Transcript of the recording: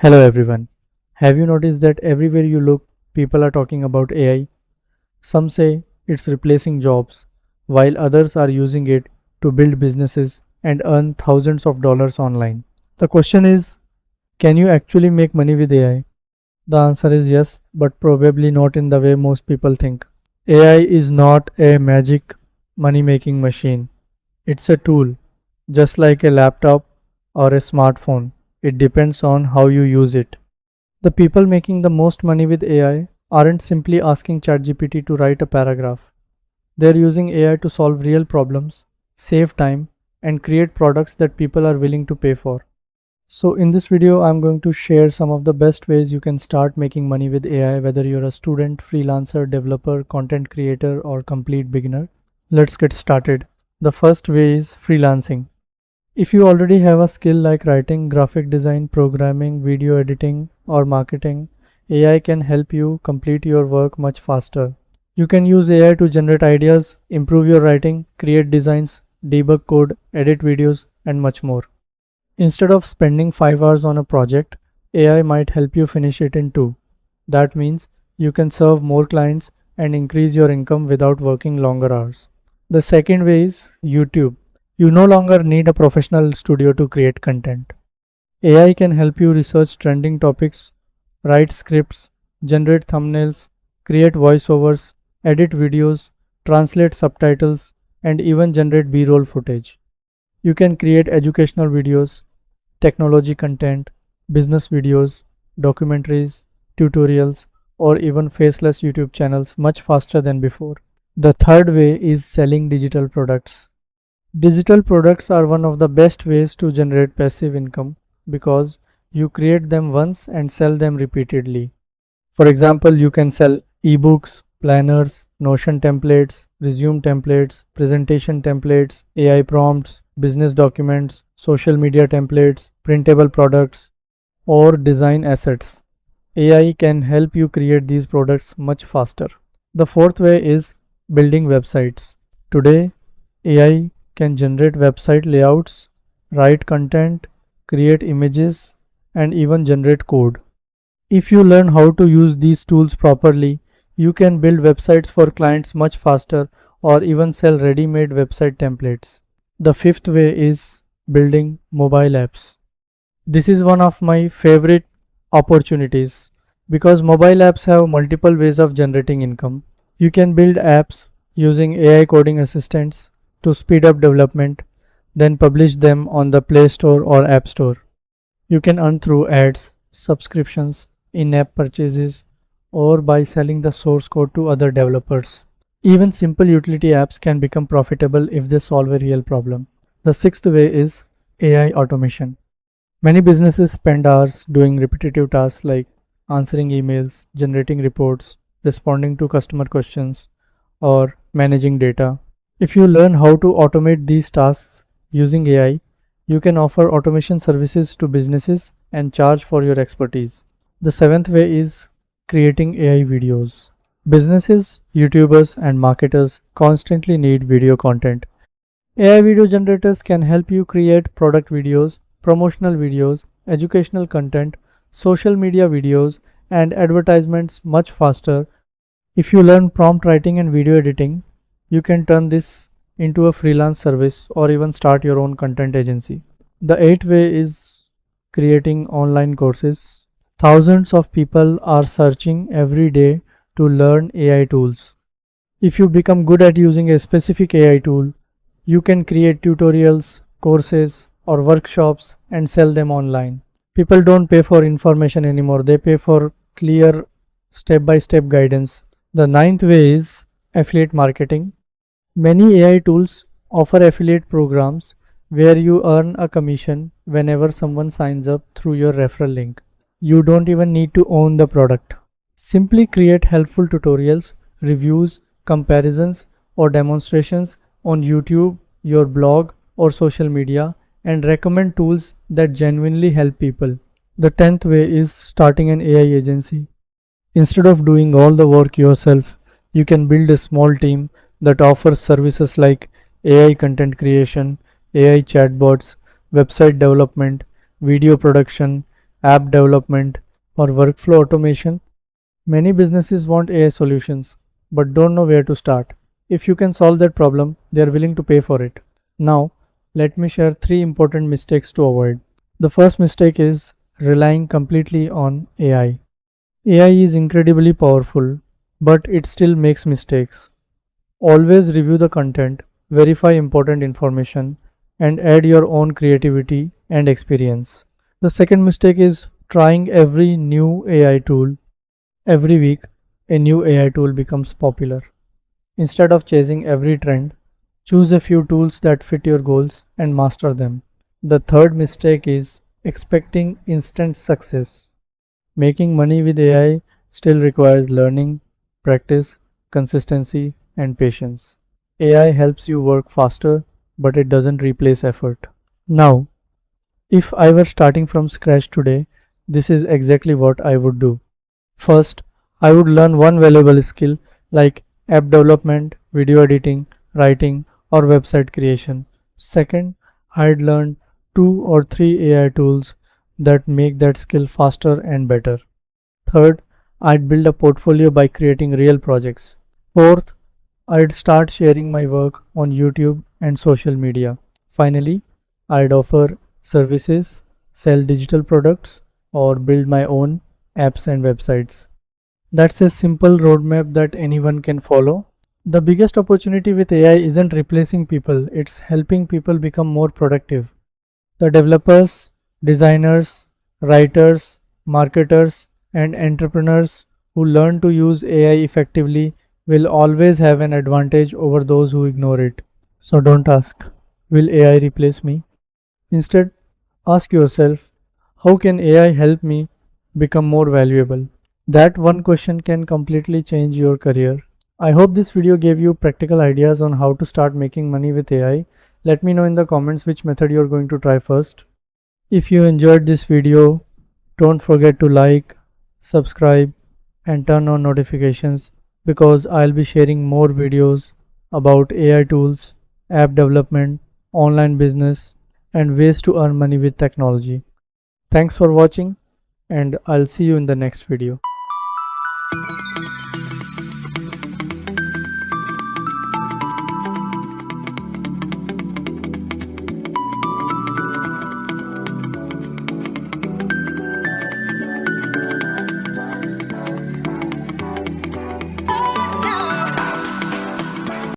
Hello everyone. Have you noticed that everywhere you look, people are talking about AI? Some say it's replacing jobs, while others are using it to build businesses and earn thousands of dollars online. The question is, can you actually make money with AI? The answer is yes, but probably not in the way most people think. AI is not a magic money making machine. It's a tool, just like a laptop or a smartphone. It depends on how you use it. The people making the most money with AI aren't simply asking ChatGPT to write a paragraph. They're using AI to solve real problems, save time, and create products that people are willing to pay for. So in this video, I'm going to share some of the best ways you can start making money with AI, whether you're a student, freelancer, developer, content creator, or complete beginner. Let's get started. The first way is freelancing. If you already have a skill like writing, graphic design, programming, video editing, or marketing, AI can help you complete your work much faster. You can use AI to generate ideas, improve your writing, create designs, debug code, edit videos, and much more. Instead of spending 5 hours on a project, AI might help you finish it in 2. That means you can serve more clients and increase your income without working longer hours. The second way is YouTube. You no longer need a professional studio to create content. AI can help you research trending topics, write scripts, generate thumbnails, create voiceovers, edit videos, translate subtitles, and even generate B-roll footage. You can create educational videos, technology content, business videos, documentaries, tutorials, or even faceless YouTube channels much faster than before. The third way is selling digital products. Digital products are one of the best ways to generate passive income because you create them once and sell them repeatedly. For example, you can sell ebooks, planners, Notion templates, resume templates, presentation templates, AI prompts, business documents, social media templates, printable products, or design assets. AI can help you create these products much faster. The fourth way is building websites. Today, AI can generate website layouts, write content, create images, and even generate code. If you learn how to use these tools properly, you can build websites for clients much faster or even sell ready-made website templates. The fifth way is building mobile apps. This is one of my favorite opportunities because mobile apps have multiple ways of generating income. You can build apps using AI coding assistants to speed up development, then publish them on the Play Store or App Store. You can earn through ads, subscriptions, in-app purchases, or by selling the source code to other developers. Even simple utility apps can become profitable if they solve a real problem. The sixth way is AI automation. Many businesses spend hours doing repetitive tasks like answering emails, generating reports, responding to customer questions, or managing data. If you learn how to automate these tasks using AI, you can offer automation services to businesses and charge for your expertise. The seventh way is creating AI videos. Businesses, YouTubers, and marketers constantly need video content. AI video generators can help you create product videos, promotional videos, educational content, social media videos, and advertisements much faster. If you learn prompt writing and video editing, you can turn this into a freelance service or even start your own content agency. The eighth way is creating online courses. Thousands of people are searching every day to learn AI tools. If you become good at using a specific AI tool, you can create tutorials, courses, or workshops and sell them online. People don't pay for information anymore, they pay for clear step-by-step guidance. The ninth way is affiliate marketing. Many AI tools offer affiliate programs where you earn a commission whenever someone signs up through your referral link. You don't even need to own the product. Simply create helpful tutorials, reviews, comparisons, or demonstrations on YouTube, your blog, or social media and recommend tools that genuinely help people. The 10th way is starting an AI agency. Instead of doing all the work yourself, you can build a small team that offers services like AI content creation, AI chatbots, website development, video production, app development, or workflow automation? Many businesses want AI solutions but don't know where to start. If you can solve that problem, they are willing to pay for it. Now, let me share 3 important mistakes to avoid. The first mistake is relying completely on AI. AI is incredibly powerful, but it still makes mistakes. Always review the content, verify important information, and add your own creativity and experience. The second mistake is trying every new AI tool. Every week, a new AI tool becomes popular. Instead of chasing every trend, choose a few tools that fit your goals and master them. The third mistake is expecting instant success. Making money with AI still requires learning, practice, consistency, and patience. AI helps you work faster, but it doesn't replace effort. Now, if I were starting from scratch today, this is exactly what I would do. First, I would learn one valuable skill like app development, video editing, writing, or website creation. Second, I'd learn 2 or 3 AI tools that make that skill faster and better. Third, I'd build a portfolio by creating real projects. Fourth, I'd start sharing my work on YouTube and social media. Finally, I'd offer services, sell digital products, or build my own apps and websites. That's a simple roadmap that anyone can follow. The biggest opportunity with AI isn't replacing people, it's helping people become more productive. The developers, designers, writers, marketers, and entrepreneurs who learn to use AI effectively will always have an advantage over those who ignore it. So don't ask, will AI replace me? Instead, ask yourself, how can AI help me become more valuable? That one question can completely change your career. I hope this video gave you practical ideas on how to start making money with AI. Let me know in the comments which method you are going to try first. If you enjoyed this video, don't forget to like, subscribe, and turn on notifications because I'll be sharing more videos about AI tools, app development, online business, and ways to earn money with technology. Thanks for watching, and I'll see you in the next video.